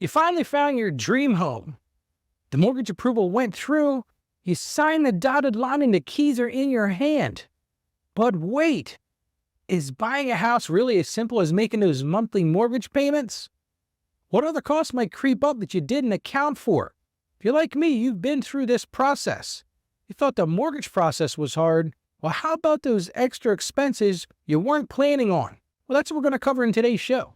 You finally found your dream home. The mortgage approval went through. You signed the dotted line and the keys are in your hand. But wait, is buying a house really as simple as making those monthly mortgage payments? What other costs might creep up that you didn't account for? If you're like me, you've been through this process. You thought the mortgage process was hard. Well, how about those extra expenses you weren't planning on? Well, that's what we're going to cover in today's show.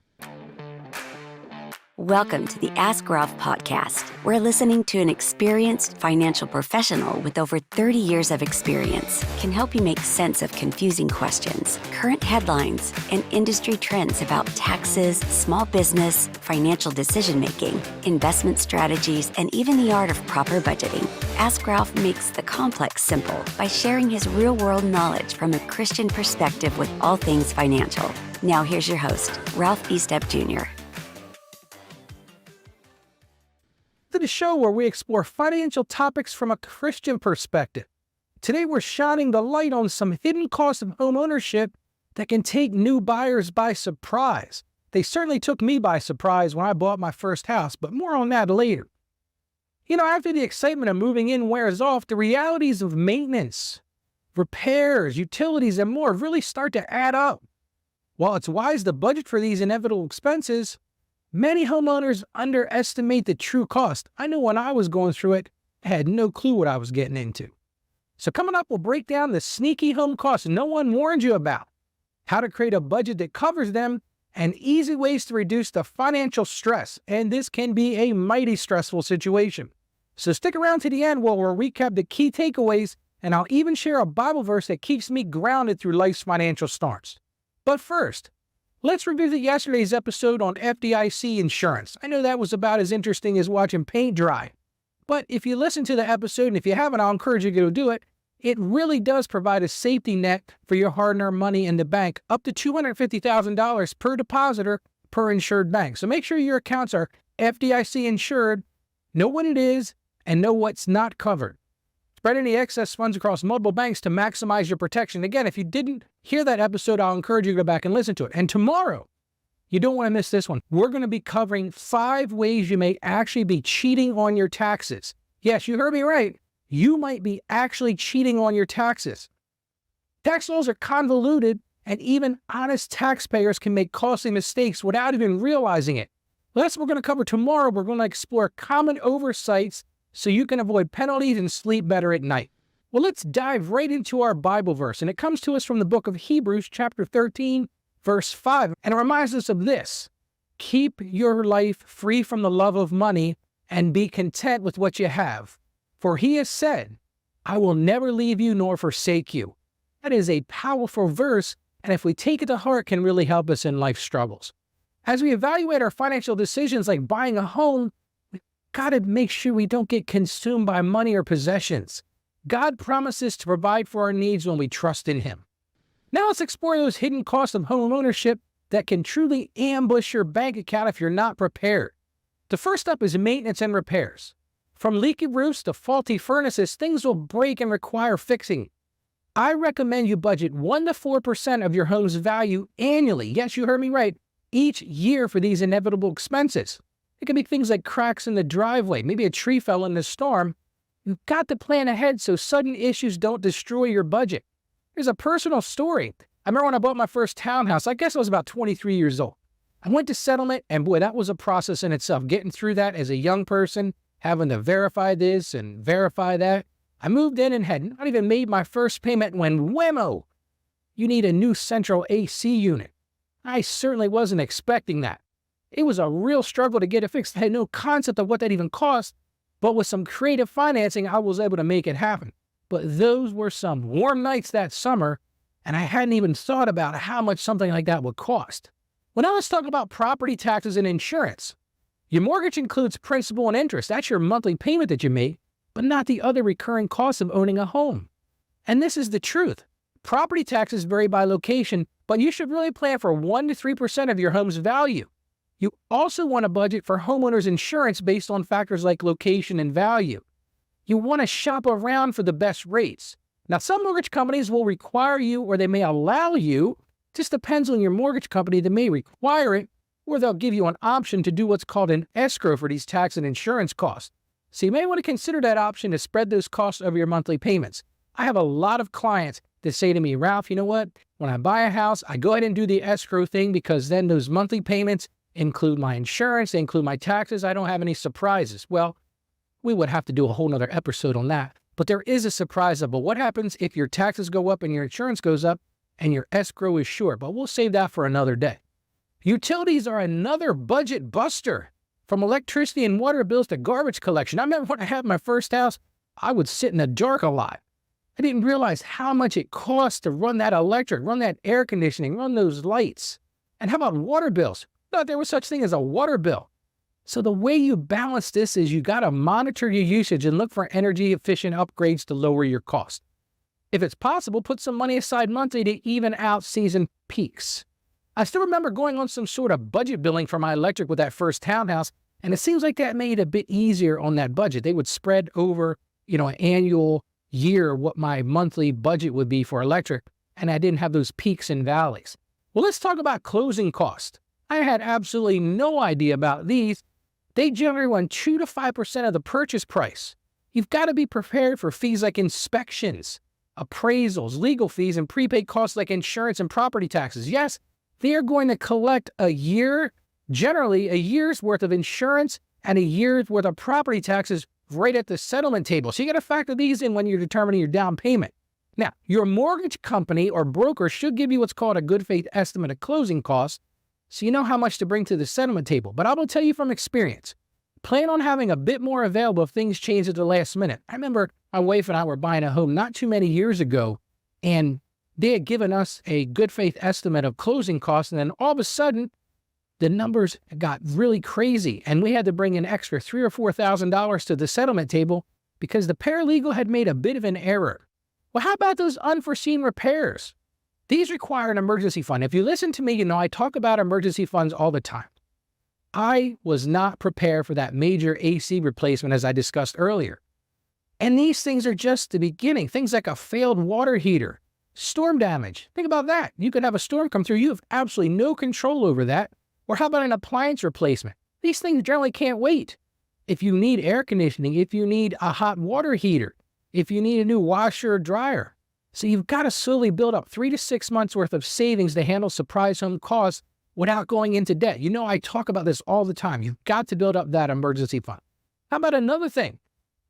Welcome to the Ask Ralph podcast. We're listening to an experienced financial professional with over 30 years of experience can help you make sense of confusing questions, current headlines, and industry trends about taxes, small business, financial decision-making, investment strategies, and even the art of proper budgeting. Ask Ralph makes the complex simple by sharing his real-world knowledge from a Christian perspective with all things financial. Now here's your host, Ralph Estep Jr. To the show where we explore financial topics from a Christian perspective. Today we're shining the light on some hidden costs of home ownership that can take new buyers by surprise. They certainly took me by surprise when I bought my first house, but more on that later. After the excitement of moving in wears off, the realities of maintenance, repairs, utilities, and more really start to add up. While it's wise to budget for these inevitable expenses, many homeowners underestimate the true cost. I know when I was going through it, I had no clue what I was getting into. So coming up, we'll break down the sneaky home costs no one warned you about, how to create a budget that covers them, and easy ways to reduce the financial stress. And this can be a mighty stressful situation. So stick around to the end where we'll recap the key takeaways, and I'll even share a Bible verse that keeps me grounded through life's financial storms. But first, let's revisit yesterday's episode on FDIC insurance. I know that was about as interesting as watching paint dry. But if you listen to the episode, and if you haven't, I'll encourage you to go do it. It really does provide a safety net for your hard-earned money in the bank, up to $250,000 per depositor per insured bank. So make sure your accounts are FDIC insured, know what it is, and know what's not covered. Spread any excess funds across multiple banks to maximize your protection. Again, if you didn't hear that episode, I'll encourage you to go back and listen to it. And tomorrow, you don't want to miss this one. We're going to be covering 5 ways you may actually be cheating on your taxes. Yes, you heard me right. You might be actually cheating on your taxes. Tax laws are convoluted, and even honest taxpayers can make costly mistakes without even realizing it. Well, that's what we're going to cover tomorrow. We're going to explore common oversights so you can avoid penalties and sleep better at night. Well, let's dive right into our Bible verse, and it comes to us from the book of Hebrews, chapter 13, verse 5, and it reminds us of this. Keep your life free from the love of money and be content with what you have. For he has said, I will never leave you nor forsake you. That is a powerful verse, and if we take it to heart, can really help us in life's struggles. As we evaluate our financial decisions like buying a home, got to make sure we don't get consumed by money or possessions. God promises to provide for our needs when we trust in him. Now let's explore those hidden costs of home ownership that can truly ambush your bank account if you're not prepared. The first up is maintenance and repairs. From leaky roofs to faulty furnaces, things will break and require fixing. I recommend you budget 1 to 4% of your home's value annually. Yes, you heard me right. Each year for these inevitable expenses. It can be things like cracks in the driveway, maybe a tree fell in the storm. You've got to plan ahead so sudden issues don't destroy your budget. Here's a personal story. I remember when I bought my first townhouse, I guess I was about 23 years old. I went to settlement, and boy, that was a process in itself. Getting through that as a young person, having to verify this and verify that. I moved in and had not even made my first payment when whammo, you need a new central AC unit. I certainly wasn't expecting that. It was a real struggle to get it fixed. I had no concept of what that even cost, but with some creative financing, I was able to make it happen. But those were some warm nights that summer, and I hadn't even thought about how much something like that would cost. Well, now let's talk about property taxes and insurance. Your mortgage includes principal and interest. That's your monthly payment that you make, but not the other recurring costs of owning a home. And this is the truth. Property taxes vary by location, but you should really plan for 1 to 3% of your home's value. You also want to budget for homeowners insurance based on factors like location and value. You want to shop around for the best rates. Now, some mortgage companies will require you or they may allow you, just depends on your mortgage company, they may require it, or they'll give you an option to do what's called an escrow for these tax and insurance costs. So you may want to consider that option to spread those costs over your monthly payments. I have a lot of clients that say to me, Ralph, you know what? When I buy a house, I go ahead and do the escrow thing because then those monthly payments include my insurance, they include my taxes. I don't have any surprises. Well, we would have to do a whole nother episode on that. But there is a surprise of, but what happens if your taxes go up and your insurance goes up and your escrow is short? But we'll save that for another day. Utilities are another budget buster. From electricity and water bills to garbage collection. I remember when I had my first house, I would sit in the dark a lot. I didn't realize how much it costs to run that electric, run that air conditioning, run those lights. And how about water bills? No, there was such thing as a water bill. So the way you balance this is you got to monitor your usage and look for energy efficient upgrades to lower your cost. If it's possible, put some money aside monthly to even out season peaks. I still remember going on some sort of budget billing for my electric with that first townhouse, and it seems like that made it a bit easier on that budget. They would spread over, an annual year what my monthly budget would be for electric, and I didn't have those peaks and valleys. Well, let's talk about closing costs. I had absolutely no idea about these. They generally run 2 to 5% of the purchase price. You've got to be prepared for fees like inspections, appraisals, legal fees, and prepaid costs like insurance and property taxes. Yes, they are going to collect generally a year's worth of insurance and a year's worth of property taxes right at the settlement table. So you got to factor these in when you're determining your down payment. Now, your mortgage company or broker should give you what's called a good faith estimate of closing costs, so you know how much to bring to the settlement table. But I will tell you from experience, plan on having a bit more available if things change at the last minute. I remember my wife and I were buying a home not too many years ago, and they had given us a good faith estimate of closing costs, and then all of a sudden, the numbers got really crazy, and we had to bring an extra $3,000 or $4,000 to the settlement table because the paralegal had made a bit of an error. Well, how about those unforeseen repairs? These require an emergency fund. If you listen to me, I talk about emergency funds all the time. I was not prepared for that major AC replacement as I discussed earlier. And these things are just the beginning. Things like a failed water heater, storm damage. Think about that. You could have a storm come through. You have absolutely no control over that. Or how about an appliance replacement? These things generally can't wait. If you need air conditioning, if you need a hot water heater, if you need a new washer or dryer. So you've got to slowly build up 3 to 6 months worth of savings to handle surprise home costs without going into debt. I talk about this all the time. You've got to build up that emergency fund. How about another thing?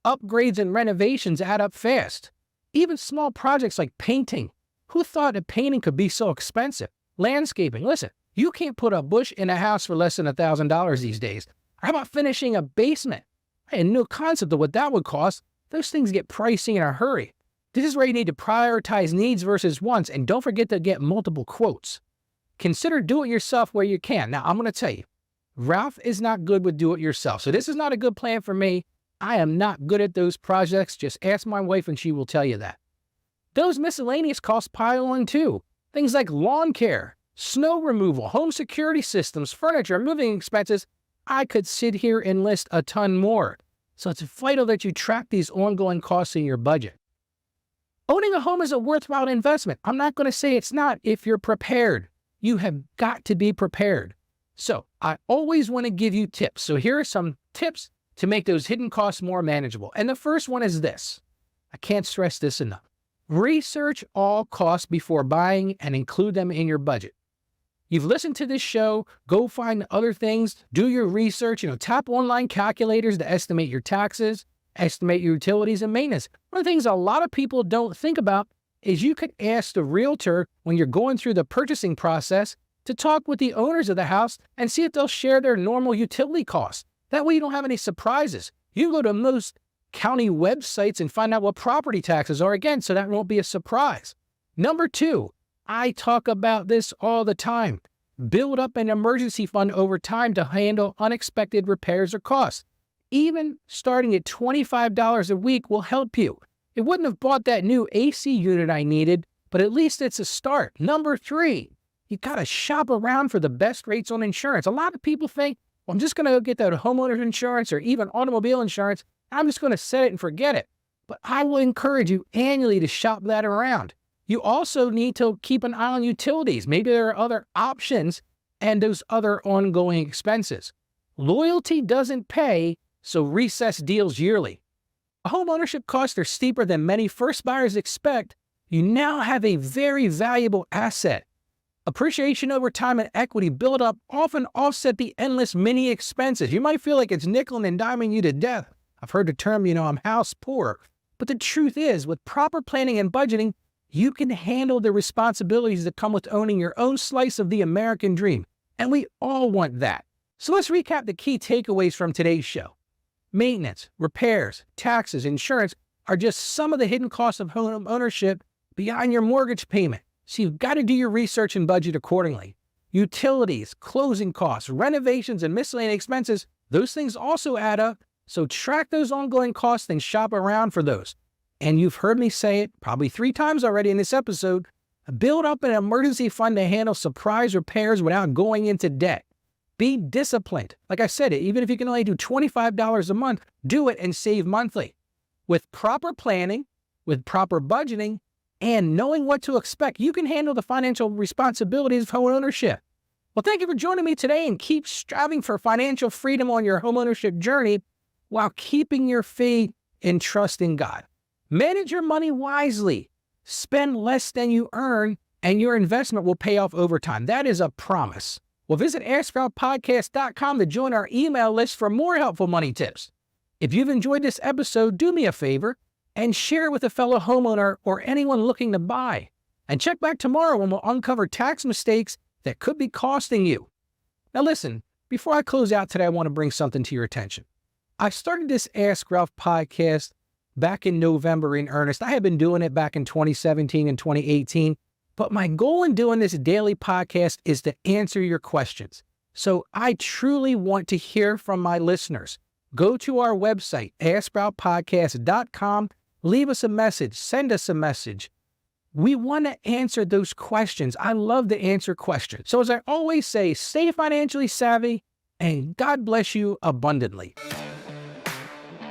Upgrades and renovations add up fast. Even small projects like painting. Who thought that painting could be so expensive? Landscaping. Listen, you can't put a bush in a house for less than $1,000 these days. How about finishing a basement? I had no concept of what that would cost. Those things get pricey in a hurry. This is where you need to prioritize needs versus wants, and don't forget to get multiple quotes. Consider do-it-yourself where you can. Now, I'm going to tell you, Ralph is not good with do-it-yourself, so this is not a good plan for me. I am not good at those projects. Just ask my wife and she will tell you that. Those miscellaneous costs pile on too. Things like lawn care, snow removal, home security systems, furniture, moving expenses. I could sit here and list a ton more. So it's vital that you track these ongoing costs in your budget. Owning a home is a worthwhile investment. I'm not going to say it's not if you're prepared. You have got to be prepared. So I always want to give you tips. So here are some tips to make those hidden costs more manageable. And the first one is this. I can't stress this enough. Research all costs before buying and include them in your budget. You've listened to this show, go find other things, do your research, tap online calculators to estimate your taxes, estimate your utilities and maintenance. One of the things a lot of people don't think about is you could ask the realtor when you're going through the purchasing process to talk with the owners of the house and see if they'll share their normal utility costs. That way you don't have any surprises. You can go to most county websites and find out what property taxes are again, so that won't be a surprise. Number 2, I talk about this all the time. Build up an emergency fund over time to handle unexpected repairs or costs. Even starting at $25 a week will help you. It wouldn't have bought that new AC unit I needed, but at least it's a start. Number 3, you got to shop around for the best rates on insurance. A lot of people think, well, I'm just going to go get that homeowner's insurance or even automobile insurance. I'm just going to set it and forget it. But I will encourage you annually to shop that around. You also need to keep an eye on utilities. Maybe there are other options and those other ongoing expenses. Loyalty doesn't pay, so recess deals yearly. Homeownership costs are steeper than many first buyers expect. You now have a very valuable asset. Appreciation over time and equity build-up often offset the endless mini expenses. You might feel like it's nickel and diming you to death. I've heard the term, I'm house poor. But the truth is, with proper planning and budgeting, you can handle the responsibilities that come with owning your own slice of the American dream. And we all want that. So let's recap the key takeaways from today's show. Maintenance, repairs, taxes, insurance are just some of the hidden costs of home ownership beyond your mortgage payment. So you've got to do your research and budget accordingly. Utilities, closing costs, renovations, and miscellaneous expenses, those things also add up. So track those ongoing costs and shop around for those. And you've heard me say it probably 3 times already in this episode, build up an emergency fund to handle surprise repairs without going into debt. Be disciplined. Like I said, even if you can only do $25 a month, do it and save monthly. With proper planning, with proper budgeting, and knowing what to expect, you can handle the financial responsibilities of home ownership. Well, thank you for joining me today, and keep striving for financial freedom on your home ownership journey while keeping your faith and trust in God. Manage your money wisely. Spend less than you earn, and your investment will pay off over time. That is a promise. Well, visit AskRalphPodcast.com to join our email list for more helpful money tips. If you've enjoyed this episode, do me a favor and share it with a fellow homeowner or anyone looking to buy. And check back tomorrow when we'll uncover tax mistakes that could be costing you. Now listen, before I close out today, I want to bring something to your attention. I started this Ask Ralph podcast back in November in earnest. I had been doing it back in 2017 and 2018, but my goal in doing this daily podcast is to answer your questions. So I truly want to hear from my listeners. Go to our website, AskRalphPodcast.com, leave us a message, send us a message. We want to answer those questions. I love to answer questions. So as I always say, stay financially savvy and God bless you abundantly.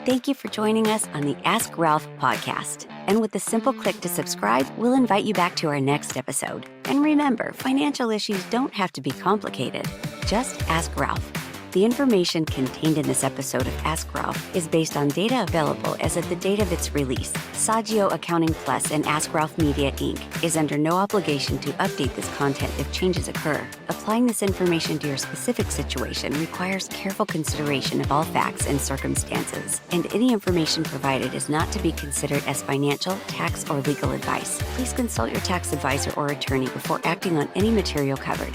Thank you for joining us on the Ask Ralph podcast. And with a simple click to subscribe, we'll invite you back to our next episode. And remember, financial issues don't have to be complicated. Just ask Ralph. The information contained in this episode of Ask Ralph is based on data available as of the date of its release. Saggio Accounting Plus and Ask Ralph Media, Inc. is under no obligation to update this content if changes occur. Applying this information to your specific situation requires careful consideration of all facts and circumstances, and any information provided is not to be considered as financial, tax, or legal advice. Please consult your tax advisor or attorney before acting on any material covered.